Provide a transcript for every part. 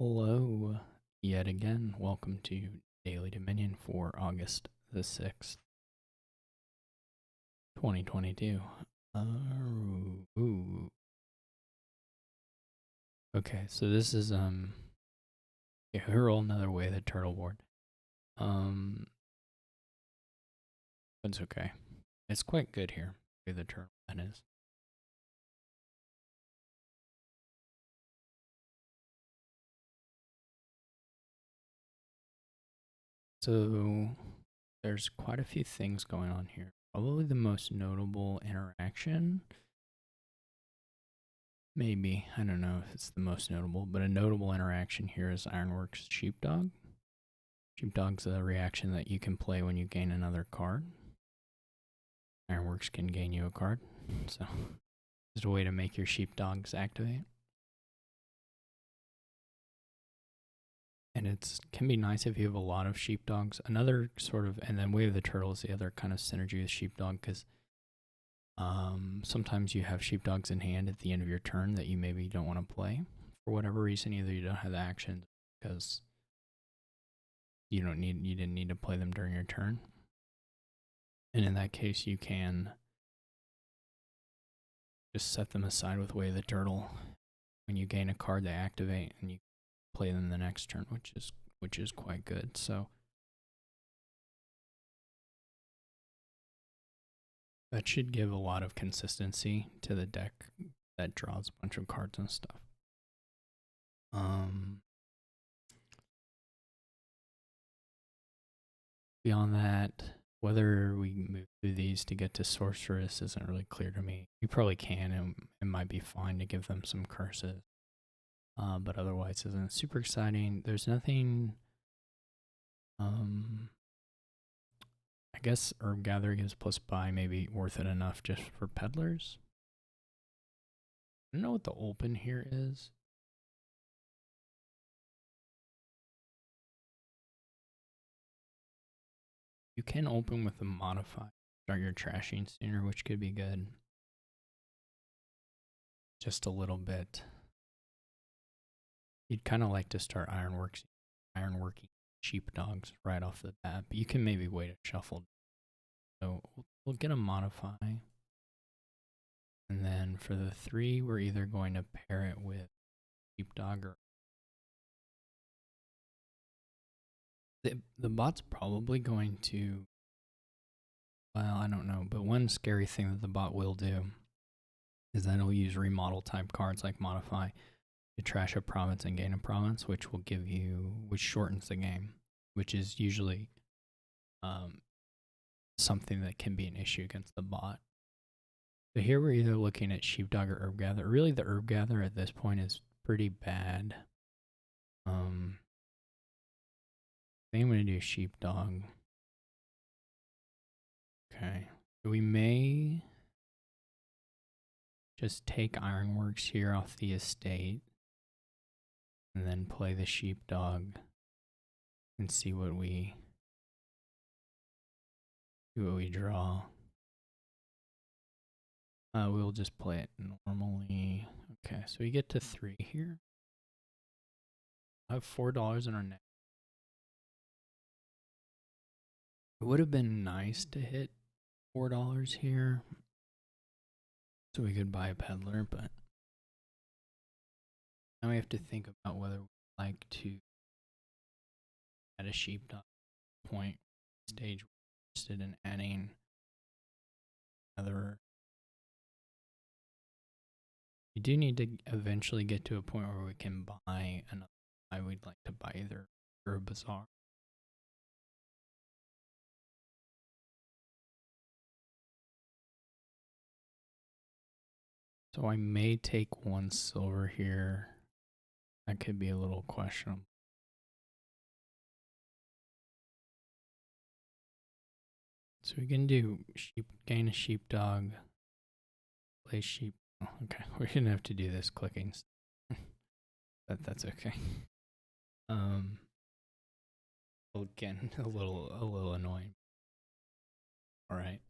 Hello, yet again. Welcome to Daily Dominion for August the 6th, 2022. Ooh. Okay, so this is, yeah, roll another way the turtle board. Um, it's okay. It's quite good here, way the turtle, that is. So, there's quite a few things going on here. Probably the most notable interaction. Maybe. I don't know if it's the most notable, but a notable interaction here is Ironworks Sheepdog. Sheepdog's a reaction that you can play when you gain another card. Ironworks can gain you a card, so it's a way to make your sheepdogs activate. And it can be nice if you have a lot of sheepdogs. Another sort of, and then Way of the Turtle is the other kind of synergy with sheepdog because sometimes you have sheepdogs in hand at the end of your turn that you maybe don't want to play for whatever reason. Either you don't have the action because you didn't need to play them during your turn. And in that case, you can just set them aside with Way of the Turtle. When you gain a card, they activate, and you play them the next turn, which is quite good. So that should give a lot of consistency to the deck that draws a bunch of cards and stuff. Beyond that, whether we move through these to get to Sorceress isn't really clear to me. You probably can, and it might be fine to give them some curses. But otherwise, isn't super exciting. There's nothing. I guess Herb Gathering is plus buy maybe worth it enough just for peddlers. I don't know what the open here is. You can open with a modify. Start your trashing sooner, which could be good. Just a little bit. You'd kind of like to start ironworking sheepdogs right off the bat, but you can maybe wait a shuffle. So we'll get a modify. And then for the 3, we're either going to pair it with sheepdog or the bot's probably going to, well, I don't know, but one scary thing that the bot will do is that it'll use remodel type cards like modify to trash a province and gain a province, which shortens the game, which is usually something that can be an issue against the bot. So here we're either looking at sheepdog or herb gather. Really, the herb gather at this point is pretty bad. I think I'm gonna do sheepdog. Okay, so we may just take Ironworks here off the estate, and then play the sheepdog, and see what we draw. We'll just play it normally. Okay, so we get to 3 here. I have $4 in our net. It would have been nice to hit $4 here so we could buy a peddler, but now we have to think about whether we like to add a sheepdog point stage. We're interested in adding another. We do need to eventually get to a point where we can buy another. I would like to buy either or a bazaar. So I may take 1 silver here. That could be a little questionable. So we can do gain a sheepdog, play sheep. Oh, okay, we're gonna have to do this clicking, but that's okay. Again, a little annoying. All right.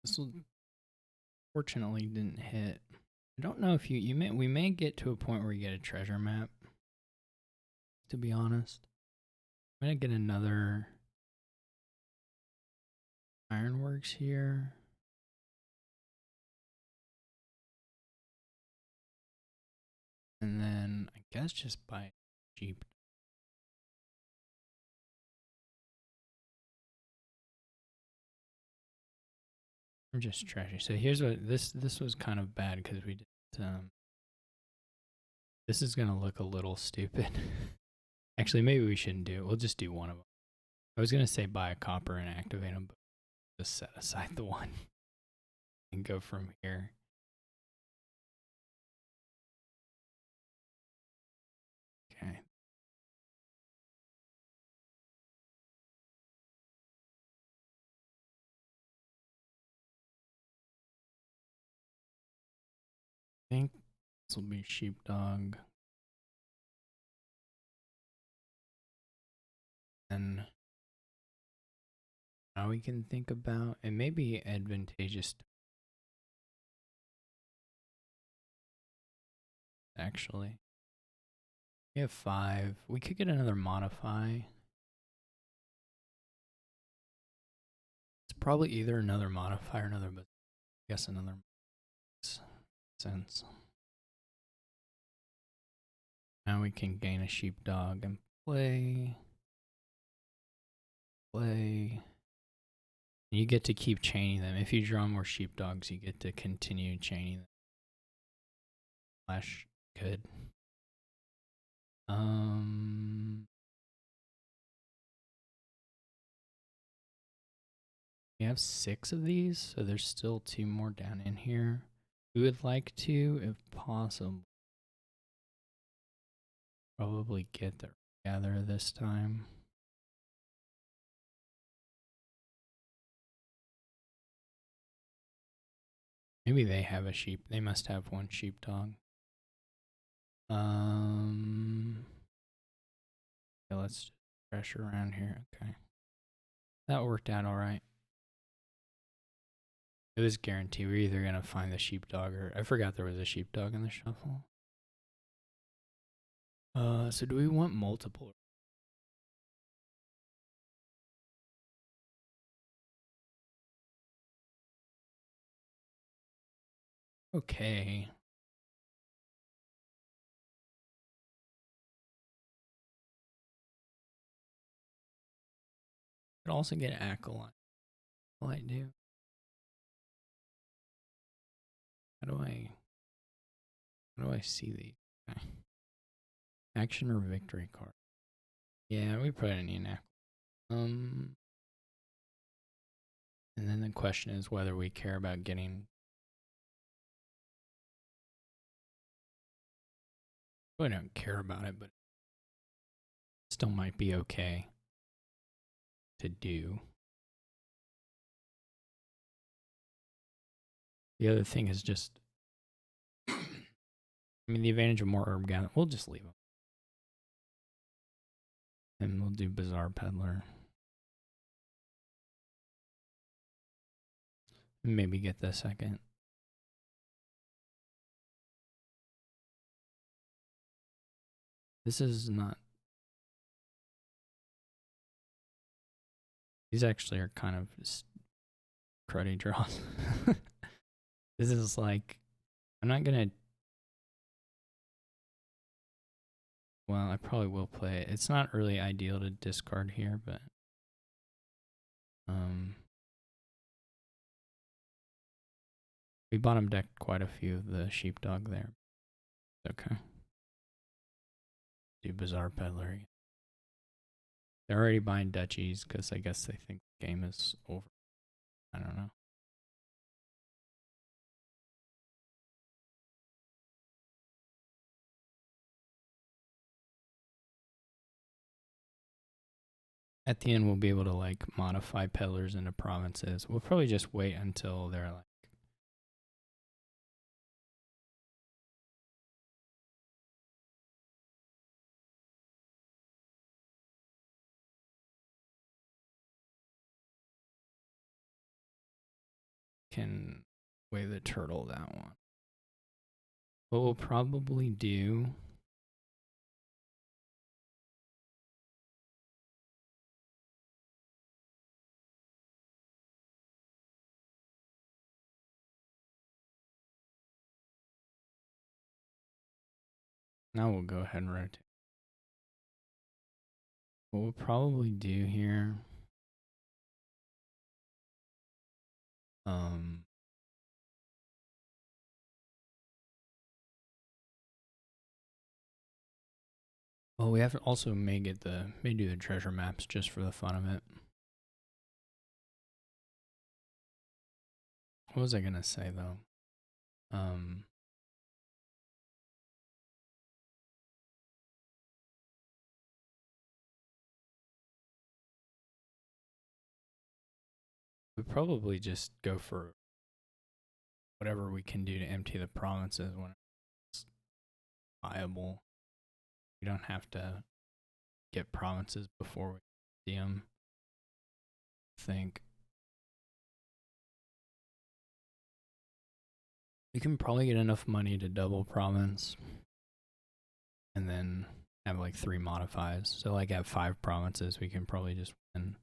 This will Fortunately, didn't hit. I don't know if we may get to a point where you get a treasure map. To be honest, I'm gonna get another ironworks here. And then I guess just buy cheap. I'm just trashy. So here's what this was kind of bad because we did. This is gonna look a little stupid. Actually, maybe we shouldn't do it. We'll just do one of them. I was gonna say buy a copper and activate them, but just set aside the one and go from here. Okay. I think this will be sheepdog. And now we can think about it may be advantageous actually. We have 5. We could get another modify. It's probably either another modify or another, but I guess another makes sense. Now we can gain a sheepdog and play. You get to keep chaining them. If you draw more sheepdogs, you get to continue chaining them. Slash good. We have 6 of these, so there's still 2 more down in here. We would like to, if possible, probably get the gather this time. Maybe they have a sheep. They must have one sheepdog. Okay, let's just pressure around here. Okay. That worked out alright. It was guaranteed. We're either going to find the sheepdog or... I forgot there was a sheepdog in the shuffle. So do we want multiple? Okay. Could also get Acolyte. Acolyte do. How do I see these? Okay. Action or victory card? Yeah, we probably need an Acolyte. And then the question is whether we care about getting... We don't care about it, but still might be okay to do. The other thing is just... I mean, the advantage of more herb gather... We'll just leave them. And we'll do Bazaar Peddler. Maybe get the second. This is not... These actually are kind of just cruddy draws. This is like... I'm not gonna... Well, I probably will play it. It's not really ideal to discard here, but... We bottom decked quite a few of the sheepdog there. Okay. Do Bazaar Peddler. They're already buying duchies because I guess they think the game is over. I don't know. At the end, we'll be able to like modify peddlers into provinces. We'll probably just wait until they're like... Can way the turtle that one. What we'll probably do now we'll go ahead and rotate. What we'll probably do here well, we have to also may do the treasure maps just for the fun of it. What was I gonna say though? We probably just go for whatever we can do to empty the provinces when it's viable. We don't have to get provinces before we see them. I think we can probably get enough money to double province and then have like 3 modifies. So like at 5 provinces, we can probably just win.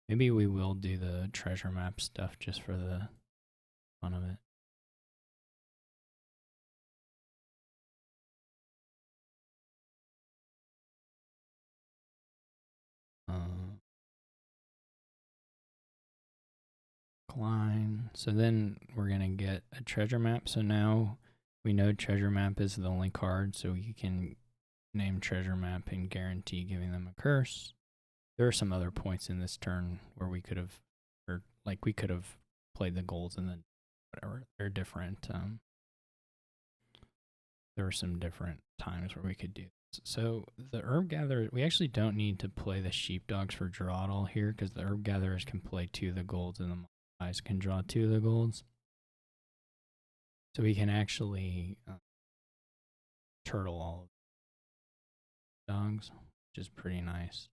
Maybe we will do the treasure map stuff just for the fun of it. Klein. So then we're going to get a treasure map. So now we know treasure map is the only card, so we can name treasure map and guarantee giving them a curse. There are some other points in this turn where we could have, or like we could have played the golds and then whatever. They're different. There were some different times where we could do this. So the herb gatherers, we actually don't need to play the sheepdogs for draw at all here because the herb gatherers can play 2 of the golds and the modifies can draw 2 of the golds. So we can actually turtle all of the dogs, which is pretty nice.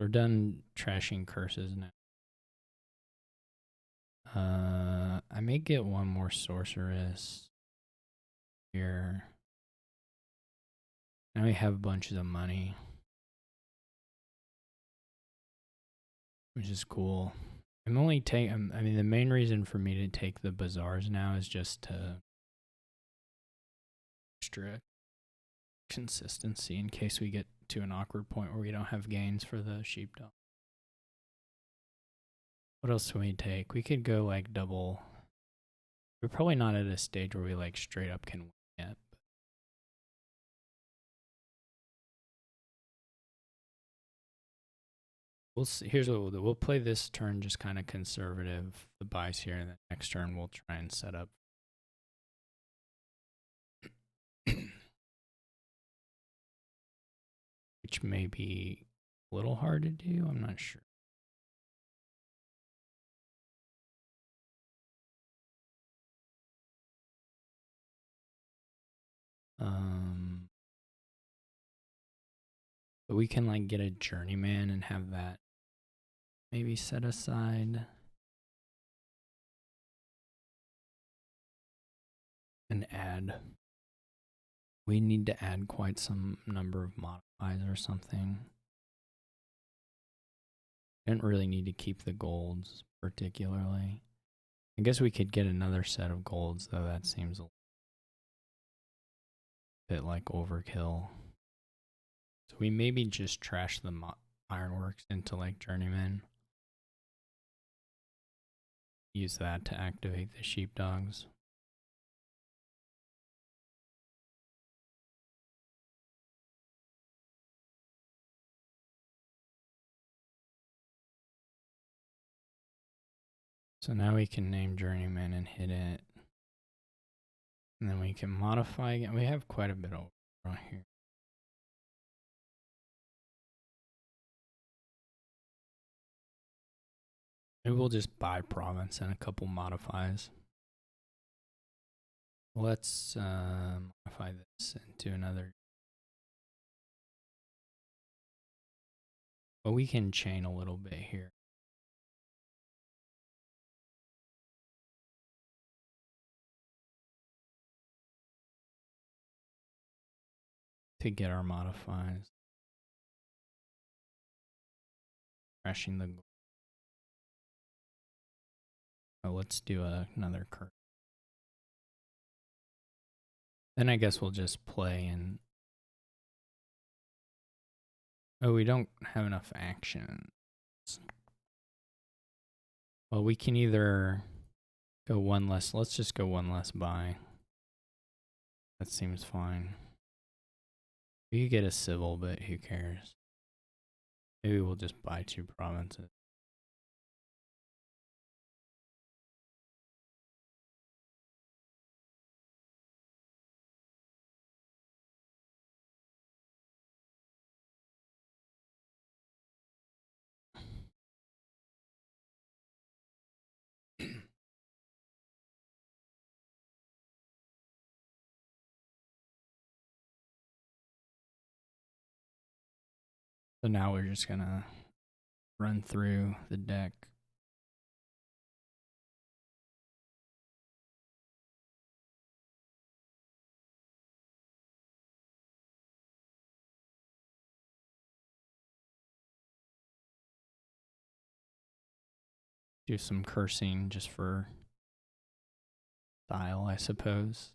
We're done trashing curses now. I may get one more sorceress here. Now we have bunches of money, which is cool. I'm only taking, I mean, the main reason for me to take the bazaars now is just to extra consistency in case we get to an awkward point where we don't have gains for the sheepdog. What else can we take? We could go like double. We're probably not at a stage where we like straight up can win yet. We'll see. Here's what we'll do. We'll play this turn just kind of conservative, the buys here, and the next turn we'll try and set up. Which may be a little hard to do. I'm not sure. But we can like get a journeyman and have that maybe set aside. And add. We need to add quite some number of modifiers or something. Didn't really need to keep the golds particularly. I guess we could get another set of golds, though that seems a bit like overkill. So we maybe just trash the ironworks into like journeyman. Use that to activate the sheepdogs. So now we can name journeyman and hit it. And then we can modify again. We have quite a bit over right here. Maybe we'll just buy province and a couple modifies. Let's modify this into another But we can chain a little bit here. To get our modifies. Crashing the... Oh, let's do another curve. Then I guess we'll just play and... Oh, we don't have enough action. Well, we can either go one less. Let's just go one less buy. That seems fine. We could get a civil, but who cares? Maybe we'll just buy 2 provinces. So now we're just gonna run through the deck. Do some cursing just for style, I suppose.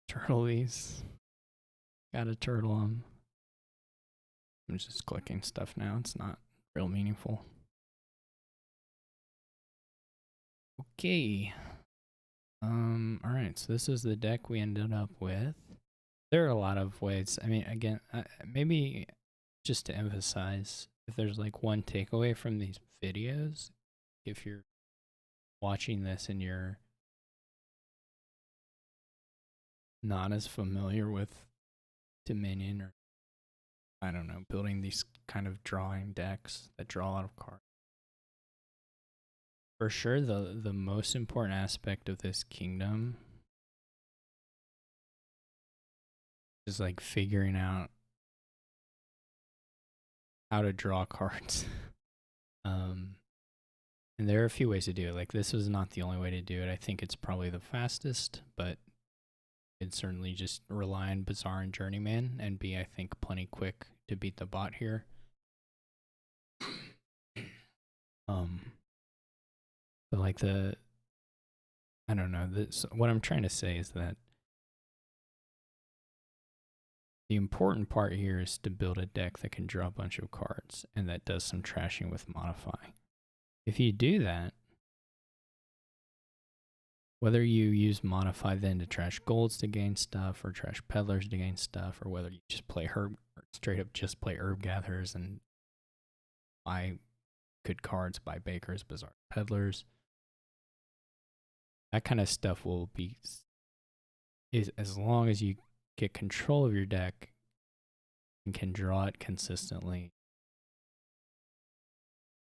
Turtle these. Gotta turtle them. I'm just clicking stuff now. It's not real meaningful. Okay. Alright, so this is the deck we ended up with. There are a lot of ways. I mean, again, maybe just to emphasize, if there's like one takeaway from these videos, if you're watching this and you're not as familiar with Dominion or, I don't know, building these kind of drawing decks that draw a lot of cards. For sure, the most important aspect of this kingdom is like figuring out how to draw cards. And there are a few ways to do it. Like, this was not the only way to do it. I think it's probably the fastest, but it's certainly just rely on Bazaar and Journeyman and be, I think, plenty quick to beat the bot here. But like I don't know, what I'm trying to say is that the important part here is to build a deck that can draw a bunch of cards and that does some trashing with modify. If you do that, whether you use modify then to trash golds to gain stuff or trash peddlers to gain stuff, or whether you just play herb or straight up just play herb gatherers and buy good cards, buy bakers, bazaar peddlers, that kind of stuff will be, is as long as you get control of your deck and can draw it consistently,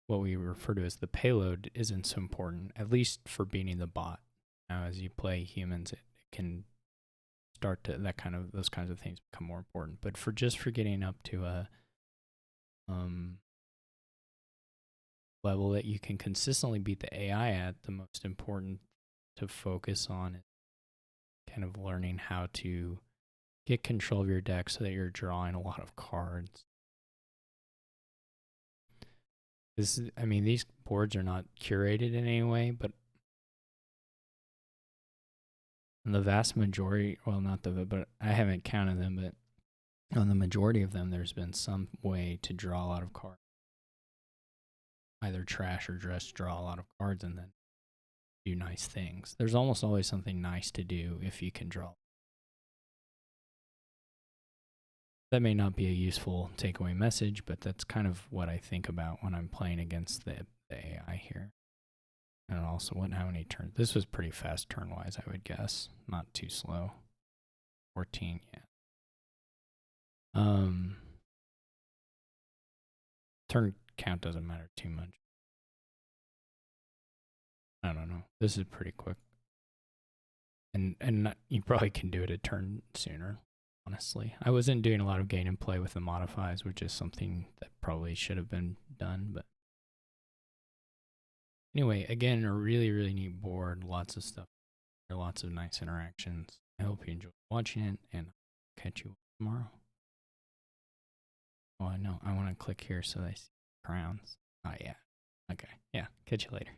what we refer to as the payload isn't so important, at least for beating the bot. Now, as you play humans, it can start to those kinds of things become more important. But for getting up to a level that you can consistently beat the AI at, the most important to focus on is kind of learning how to get control of your deck so that you're drawing a lot of cards. I mean, these boards are not curated in any way, but the vast majority, well, but I haven't counted them, but on the majority of them, there's been some way to draw a lot of cards. Either trash or just draw a lot of cards and then do nice things. There's almost always something nice to do if you can draw. That may not be a useful takeaway message, but that's kind of what I think about when I'm playing against the AI here. And also, how many turns? This was pretty fast turn-wise, I would guess. Not too slow. 14, yeah. Turn count doesn't matter too much. I don't know. This is pretty quick. And you probably can do it a turn sooner, honestly. I wasn't doing a lot of gain and play with the modifies, which is something that probably should have been done. But anyway, again, a really, really neat board. Lots of stuff. There are lots of nice interactions. I hope you enjoyed watching it, and I'll catch you tomorrow. Oh, I know. I want to click here so I see crowns. Oh, yeah. Okay. Yeah. Catch you later.